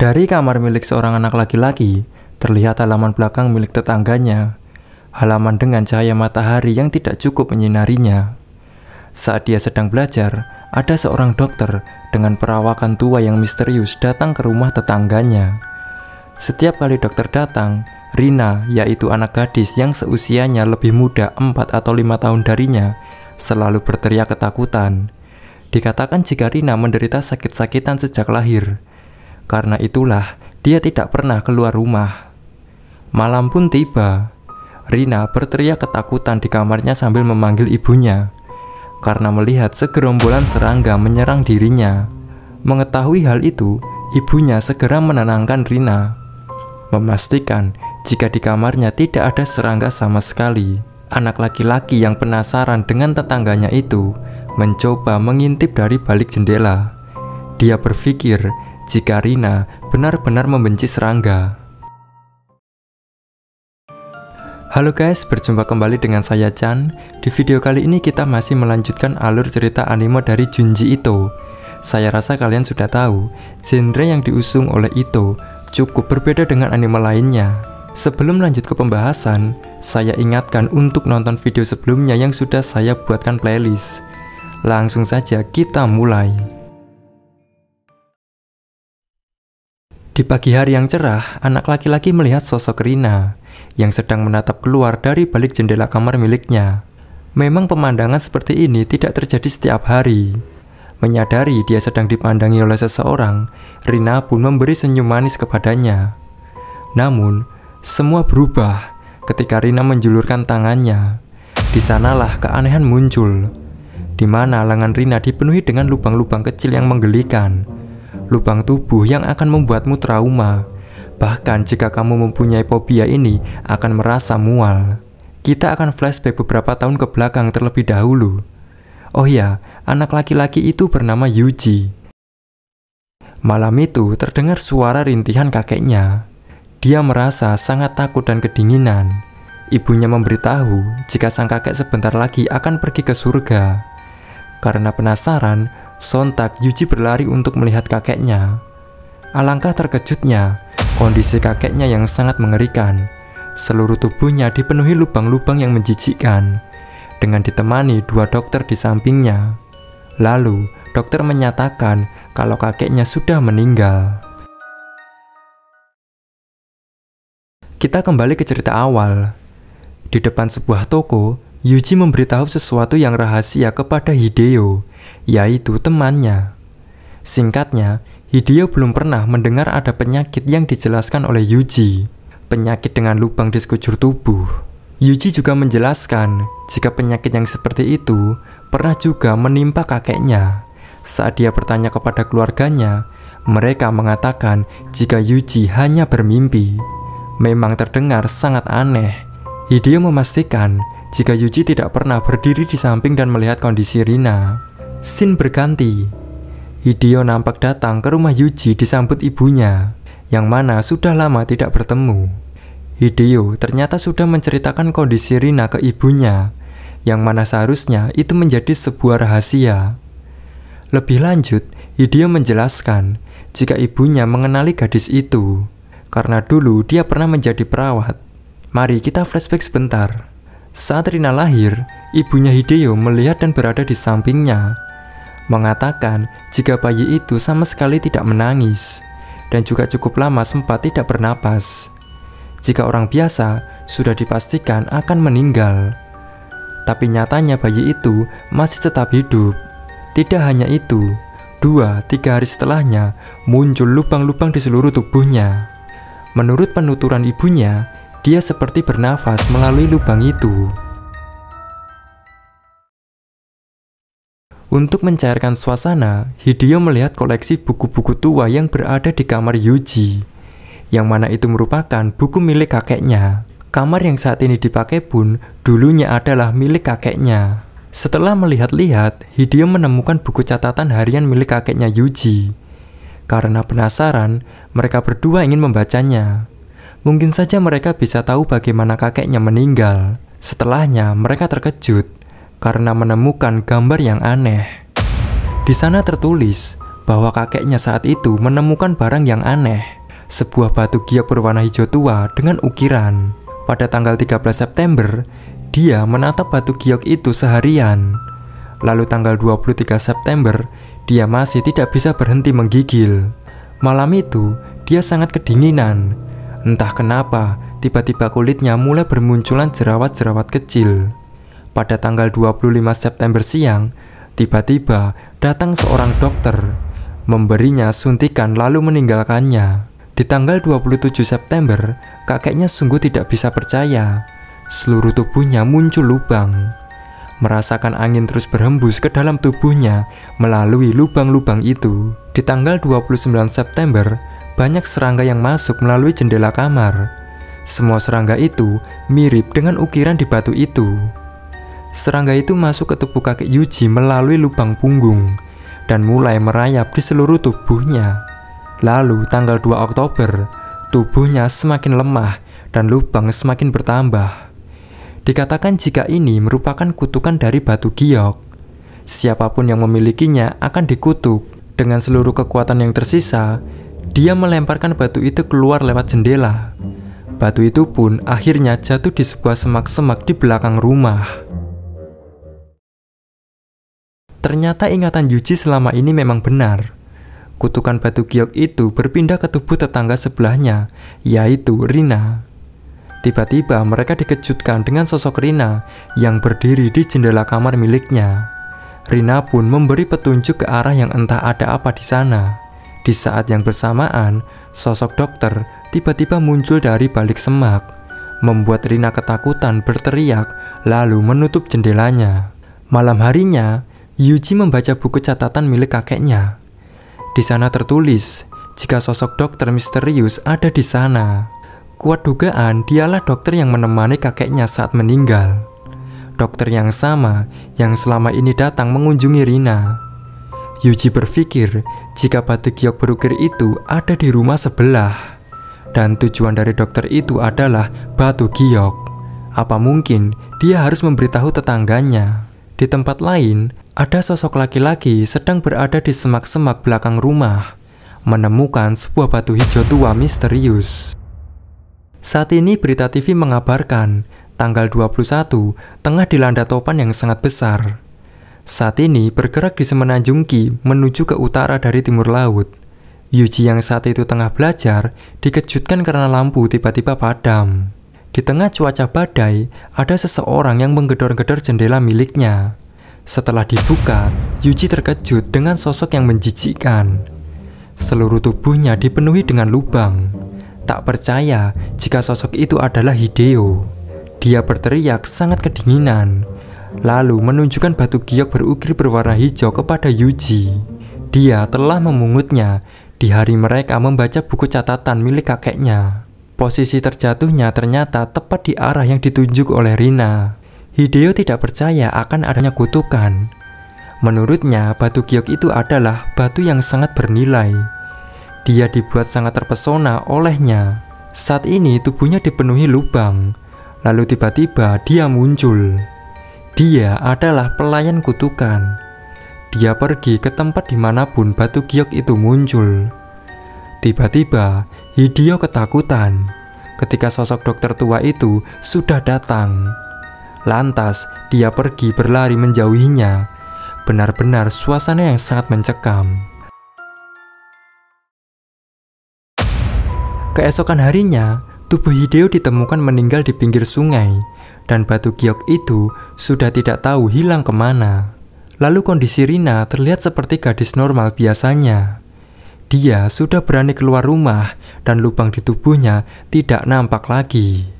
Dari kamar milik seorang anak laki-laki, terlihat halaman belakang milik tetangganya. Halaman dengan cahaya matahari yang tidak cukup menyinarinya. Saat dia sedang belajar, ada seorang dokter dengan perawakan tua yang misterius datang ke rumah tetangganya. Setiap kali dokter datang, Rina, yaitu anak gadis yang seusianya lebih muda 4 atau 5 tahun darinya, selalu berteriak ketakutan. Dikatakan jika Rina menderita sakit-sakitan sejak lahir. Karena itulah, dia tidak pernah keluar rumah. Malam pun tiba. Rina berteriak ketakutan di kamarnya sambil memanggil ibunya. Karena melihat segerombolan serangga menyerang dirinya. Mengetahui hal itu, ibunya segera menenangkan Rina. Memastikan jika di kamarnya tidak ada serangga sama sekali. Anak laki-laki yang penasaran dengan tetangganya itu mencoba mengintip dari balik jendela. Dia berpikir jika Rina benar-benar membenci serangga. Halo guys, berjumpa kembali dengan saya Chan. Di video kali ini kita masih melanjutkan alur cerita anime dari Junji Ito. Saya rasa kalian sudah tahu, genre yang diusung oleh Ito cukup berbeda dengan anime lainnya. Sebelum lanjut ke pembahasan, saya ingatkan untuk nonton video sebelumnya yang sudah saya buatkan playlist. Langsung saja kita mulai. Di pagi hari yang cerah, anak laki-laki melihat sosok Rina yang sedang menatap keluar dari balik jendela kamar miliknya. Memang pemandangan seperti ini tidak terjadi setiap hari. Menyadari dia sedang dipandangi oleh seseorang, Rina pun memberi senyum manis kepadanya. Namun, semua berubah ketika Rina menjulurkan tangannya. Di sanalah keanehan muncul, di mana lengan Rina dipenuhi dengan lubang-lubang kecil yang menggelikan. Lubang tubuh yang akan membuatmu trauma. Bahkan jika kamu mempunyai fobia ini akan merasa mual. Kita akan flashback beberapa tahun ke belakang terlebih dahulu. Oh ya, anak laki-laki itu bernama Yuji. Malam itu terdengar suara rintihan kakeknya. Dia merasa sangat takut dan kedinginan. Ibunya memberitahu jika sang kakek sebentar lagi akan pergi ke surga. Karena penasaran, sontak Yuji berlari untuk melihat kakeknya. Alangkah terkejutnya, kondisi kakeknya yang sangat mengerikan. Seluruh tubuhnya dipenuhi lubang-lubang yang menjijikkan, dengan ditemani 2 dokter di sampingnya. Lalu, dokter menyatakan kalau kakeknya sudah meninggal. Kita kembali ke cerita awal. Di depan sebuah toko, Yuji memberitahu sesuatu yang rahasia kepada Hideo, yaitu temannya. Singkatnya, Hideo belum pernah mendengar ada penyakit yang dijelaskan oleh Yuji. Penyakit dengan lubang di sekujur tubuh. Yuji juga menjelaskan jika penyakit yang seperti itu pernah juga menimpa kakeknya. Saat dia bertanya kepada keluarganya, mereka mengatakan jika Yuji hanya bermimpi. Memang terdengar sangat aneh. Hideo memastikan jika Yuji tidak pernah berdiri di samping dan melihat kondisi Rina. Scene berganti. Hideo nampak datang ke rumah Yuji disambut ibunya, yang mana sudah lama tidak bertemu. Hideo ternyata sudah menceritakan kondisi Rina ke ibunya, yang mana seharusnya itu menjadi sebuah rahasia. Lebih lanjut, Hideo menjelaskan jika ibunya mengenali gadis itu, karena dulu dia pernah menjadi perawat. Mari kita flashback sebentar. Saat Rina lahir, ibunya Hideo melihat dan berada di sampingnya, mengatakan jika bayi itu sama sekali tidak menangis, dan juga cukup lama sempat tidak bernapas. Jika orang biasa sudah dipastikan akan meninggal, tapi nyatanya bayi itu masih tetap hidup. Tidak hanya itu, 2-3 hari setelahnya muncul lubang-lubang di seluruh tubuhnya. Menurut penuturan ibunya, dia seperti bernafas melalui lubang itu. Untuk mencairkan suasana, Hideo melihat koleksi buku-buku tua yang berada di kamar Yuji, yang mana itu merupakan buku milik kakeknya. Kamar yang saat ini dipakai pun dulunya adalah milik kakeknya. Setelah melihat-lihat, Hideo menemukan buku catatan harian milik kakeknya Yuji. Karena penasaran, mereka berdua ingin membacanya. Mungkin saja mereka bisa tahu bagaimana kakeknya meninggal. Setelahnya, mereka terkejut karena menemukan gambar yang aneh. Di sana tertulis bahwa kakeknya saat itu menemukan barang yang aneh, sebuah batu giok berwarna hijau tua dengan ukiran. Pada tanggal 13 September, dia menatap batu giok itu seharian. Lalu tanggal 23 September, dia masih tidak bisa berhenti menggigil. Malam itu, dia sangat kedinginan. Entah kenapa, tiba-tiba kulitnya mulai bermunculan jerawat-jerawat kecil. Pada tanggal 25 September siang, tiba-tiba datang seorang dokter, memberinya suntikan lalu meninggalkannya. Di tanggal 27 September, kakeknya sungguh tidak bisa percaya. Seluruh tubuhnya muncul lubang. Merasakan angin terus berhembus ke dalam tubuhnya melalui lubang-lubang itu. Di tanggal 29 September, banyak serangga yang masuk melalui jendela kamar. Semua serangga itu mirip dengan ukiran di batu itu. Serangga itu masuk ke tubuh kakek Yuji melalui lubang punggung dan mulai merayap di seluruh tubuhnya. Lalu tanggal 2 Oktober, tubuhnya semakin lemah dan lubang semakin bertambah. Dikatakan jika ini merupakan kutukan dari batu giok. Siapapun yang memilikinya akan dikutuk. Dengan seluruh kekuatan yang tersisa, dia melemparkan batu itu keluar lewat jendela. Batu itu pun akhirnya jatuh di sebuah semak-semak di belakang rumah. Ternyata ingatan Yuji selama ini memang benar. Kutukan batu giok itu berpindah ke tubuh tetangga sebelahnya, yaitu Rina. Tiba-tiba mereka dikejutkan dengan sosok Rina yang berdiri di jendela kamar miliknya. Rina pun memberi petunjuk ke arah yang entah ada apa di sana. Di saat yang bersamaan, sosok dokter tiba-tiba muncul dari balik semak, membuat Rina ketakutan berteriak lalu menutup jendelanya. Malam harinya, Yuji membaca buku catatan milik kakeknya. Di sana tertulis jika sosok dokter misterius ada di sana. Kuat dugaan dialah dokter yang menemani kakeknya saat meninggal. Dokter yang sama yang selama ini datang mengunjungi Rina. Yuji berpikir jika batu giok berukir itu ada di rumah sebelah, dan tujuan dari dokter itu adalah batu giok. Apa mungkin dia harus memberitahu tetangganya? Di tempat lain, ada sosok laki-laki sedang berada di semak-semak belakang rumah, menemukan sebuah batu hijau tua misterius. Saat ini berita TV mengabarkan tanggal 21 tengah dilanda topan yang sangat besar. Saat ini bergerak di semenanjung Qi menuju ke utara dari timur laut. Yuji yang saat itu tengah belajar dikejutkan karena lampu tiba-tiba padam. Di tengah cuaca badai, ada seseorang yang menggedor-gedor jendela miliknya. Setelah dibuka, Yuji terkejut dengan sosok yang menjijikkan. Seluruh tubuhnya dipenuhi dengan lubang. Tak percaya jika sosok itu adalah Hideo. Dia berteriak sangat kedinginan, lalu menunjukkan batu giok berukir berwarna hijau kepada Yuji. Dia telah memungutnya di hari mereka membaca buku catatan milik kakeknya. Posisi terjatuhnya ternyata tepat di arah yang ditunjuk oleh Rina. Hideo tidak percaya akan adanya kutukan. Menurutnya, batu giok itu adalah batu yang sangat bernilai. Dia dibuat sangat terpesona olehnya. Saat ini tubuhnya dipenuhi lubang. Lalu tiba-tiba dia muncul. Dia adalah pelayan kutukan. Dia pergi ke tempat dimanapun batu giok itu muncul. Tiba-tiba Hideo ketakutan ketika sosok dokter tua itu sudah datang. Lantas dia pergi berlari menjauhinya. Benar-benar suasana yang sangat mencekam. Keesokan harinya, tubuh Hideo ditemukan meninggal di pinggir sungai, dan batu giok itu sudah tidak tahu hilang kemana. Lalu kondisi Rina terlihat seperti gadis normal biasanya. Dia sudah berani keluar rumah, dan lubang di tubuhnya tidak nampak lagi.